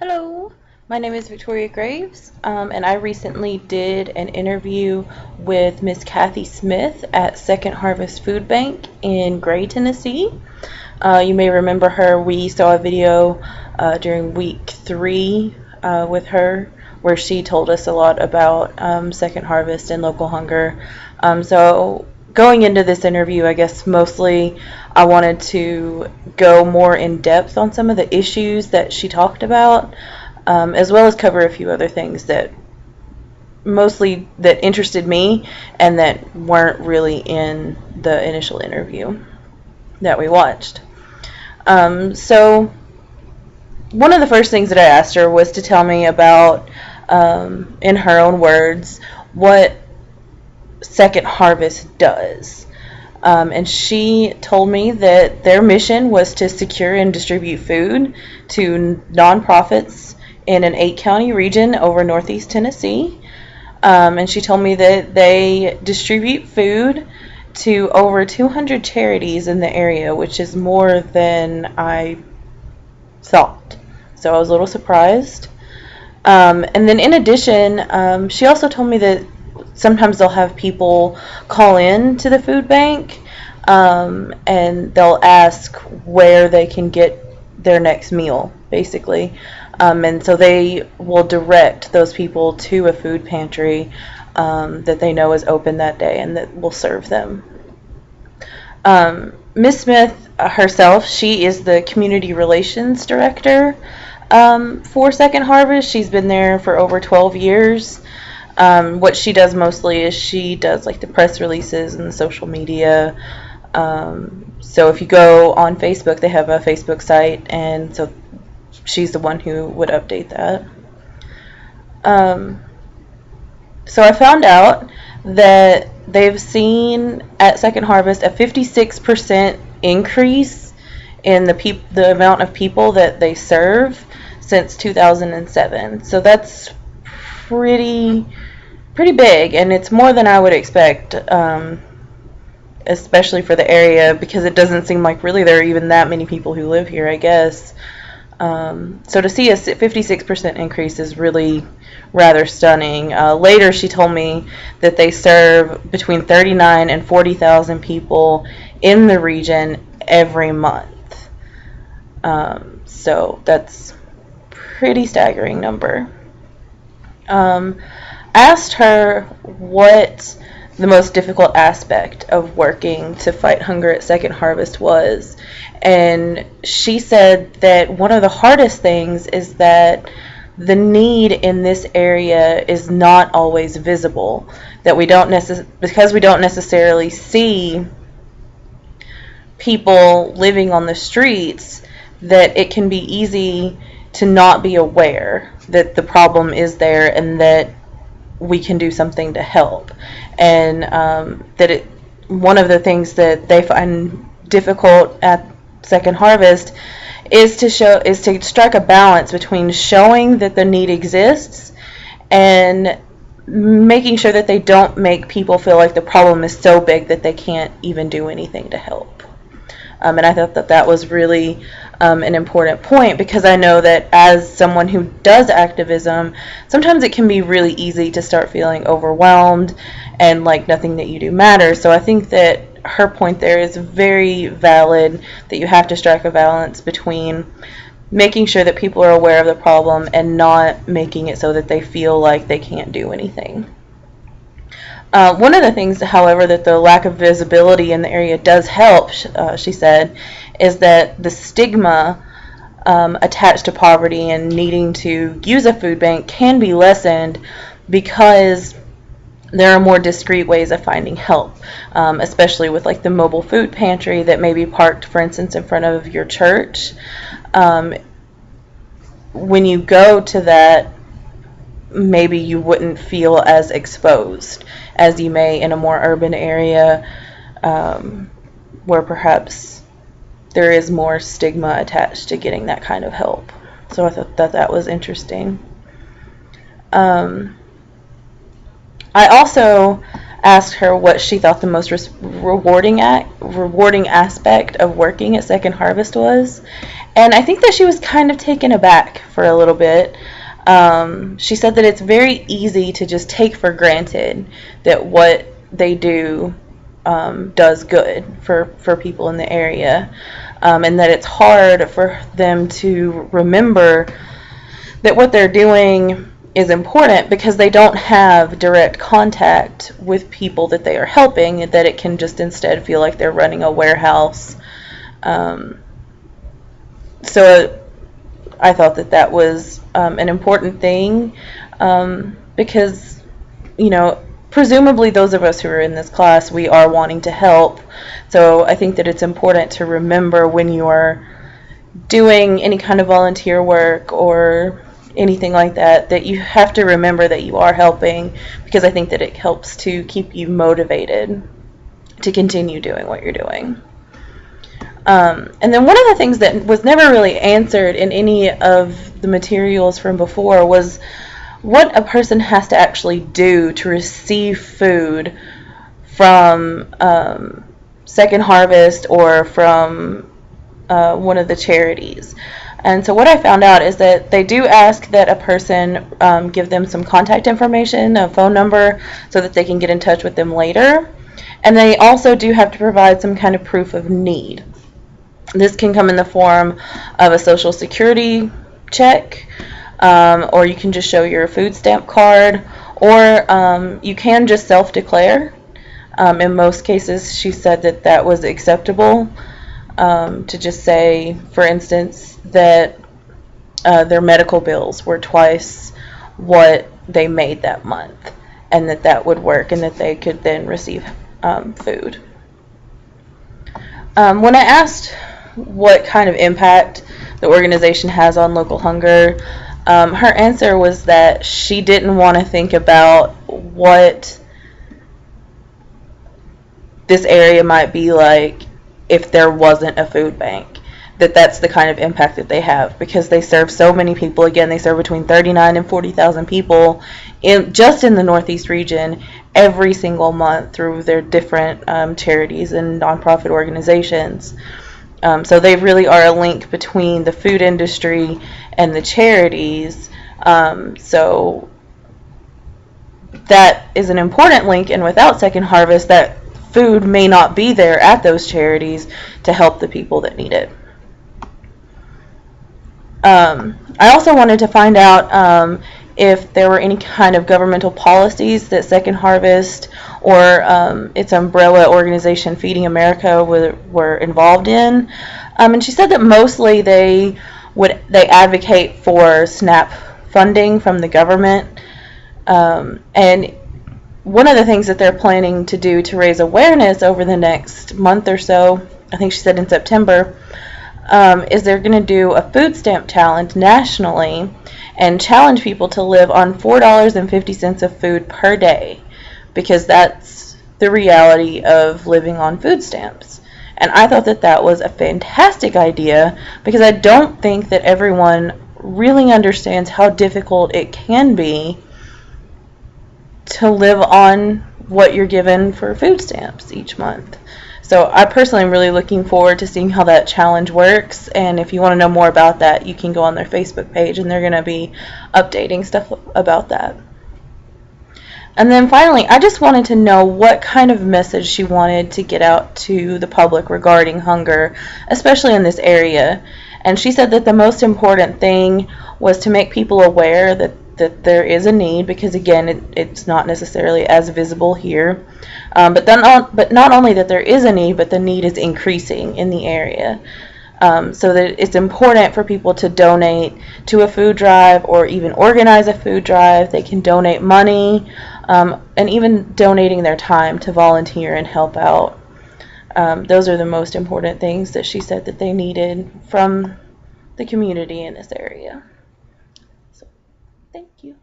Hello, my name is Victoria Graves, and I recently did an interview with Miss Kathy Smith at Second Harvest Food Bank in Gray, Tennessee. You may remember her. We saw a video during week 3 with her where she told us a lot about Second Harvest and local hunger. So going into this interview, I guess mostly I wanted to go more in depth on some of the issues that she talked about, as well as cover a few other things that mostly that interested me and that weren't really in the initial interview that we watched. So one of the first things that I asked her was to tell me about, in her own words, what Second Harvest does. And she told me that their mission was to secure and distribute food to nonprofits in an 8-county region over northeast Tennessee. And she told me that they distribute food to over 200 charities in the area, which is more than I thought. So I was a little surprised. And then in addition, she also told me that sometimes they'll have people call in to the food bank, and they'll ask where they can get their next meal, basically. And so they will direct those people to a food pantry that they know is open that day and that will serve them. Miss Smith herself, she is the community relations director for Second Harvest. She's been there for over 12 years. What she does mostly is she does like the press releases and the social media. So if you go on Facebook, they have a Facebook site, and so she's the one who would update that. So I found out that they've seen at Second Harvest a 56% increase in the amount of people that they serve since 2007. So that's pretty big, and it's more than I would expect, especially for the area, because it doesn't seem like really there are even that many people who live here, I guess. So to see a 56% increase is really rather stunning. Later she told me that they serve between 39 and 40,000 people in the region every month. So that's pretty staggering number. I asked her what the most difficult aspect of working to fight hunger at Second Harvest was, and she said that one of the hardest things is that the need in this area is not always visible, that because we don't necessarily see people living on the streets, that it can be easy to not be aware that the problem is there and that we can do something to help. And one of the things that they find difficult at Second Harvest is to strike a balance between showing that the need exists and making sure that they don't make people feel like the problem is so big that they can't even do anything to help. And I thought that was really an important point, because I know that as someone who does activism, sometimes it can be really easy to start feeling overwhelmed and like nothing that you do matters. So I think that her point there is very valid, that you have to strike a balance between making sure that people are aware of the problem and not making it so that they feel like they can't do anything. One of the things, however, that the lack of visibility in the area does help, she said, is that the stigma attached to poverty and needing to use a food bank can be lessened because there are more discreet ways of finding help, especially with like the mobile food pantry that may be parked, for instance, in front of your church. When you go to that, maybe you wouldn't feel as exposed as you may in a more urban area, where perhaps there is more stigma attached to getting that kind of help. So I thought that was interesting. I also asked her what she thought the most rewarding aspect of working at Second Harvest was. And I think that she was kind of taken aback for a little bit. She said that it's very easy to just take for granted that what they do does good for people in the area, and that it's hard for them to remember that what they're doing is important because they don't have direct contact with people that they are helping, and that it can just instead feel like they're running a warehouse. So I thought that that was an important thing, because, you know, presumably those of us who are in this class, we are wanting to help. So I think that it's important to remember when you are doing any kind of volunteer work or anything like that, that you have to remember that you are helping, because I think that it helps to keep you motivated to continue doing what you're doing. And then one of the things that was never really answered in any of the materials from before was what a person has to actually do to receive food from Second Harvest or from one of the charities. And so what I found out is that they do ask that a person give them some contact information, a phone number, so that they can get in touch with them later. And they also do have to provide some kind of proof of need. This can come in the form of a Social Security check, or you can just show your food stamp card, or you can just self-declare. In most cases, she said that that was acceptable, to just say, for instance, that their medical bills were twice what they made that month, and that that would work, and that they could then receive food. When I asked what kind of impact the organization has on local hunger, her answer was that she didn't want to think about what this area might be like if there wasn't a food bank. That's the kind of impact that they have, because they serve so many people. Again, they serve between 39 and 40,000 people just in the Northeast region every single month through their different charities and nonprofit organizations. So they really are a link between the food industry and the charities. So that is an important link, and without Second Harvest, that food may not be there at those charities to help the people that need it. I also wanted to find out if there were any kind of governmental policies that Second Harvest or its umbrella organization Feeding America were involved in. And she said that mostly they advocate for SNAP funding from the government. And one of the things that they're planning to do to raise awareness over the next month or so, I think she said in September, is they're going to do a food stamp challenge nationally and challenge people to live on $4.50 of food per day, because that's the reality of living on food stamps. And I thought that that was a fantastic idea, because I don't think that everyone really understands how difficult it can be to live on what you're given for food stamps each month. So I personally am really looking forward to seeing how that challenge works, and if you want to know more about that, you can go on their Facebook page, and they're going to be updating stuff about that. And then finally, I just wanted to know what kind of message she wanted to get out to the public regarding hunger, especially in this area. And she said that the most important thing was to make people aware that there is a need, because again, it's not necessarily as visible here. But not only that there is a need, but the need is increasing in the area. So that it's important for people to donate to a food drive, or even organize a food drive. They can donate money, and even donating their time to volunteer and help out. Those are the most important things that she said that they needed from the community in this area. So, thank you.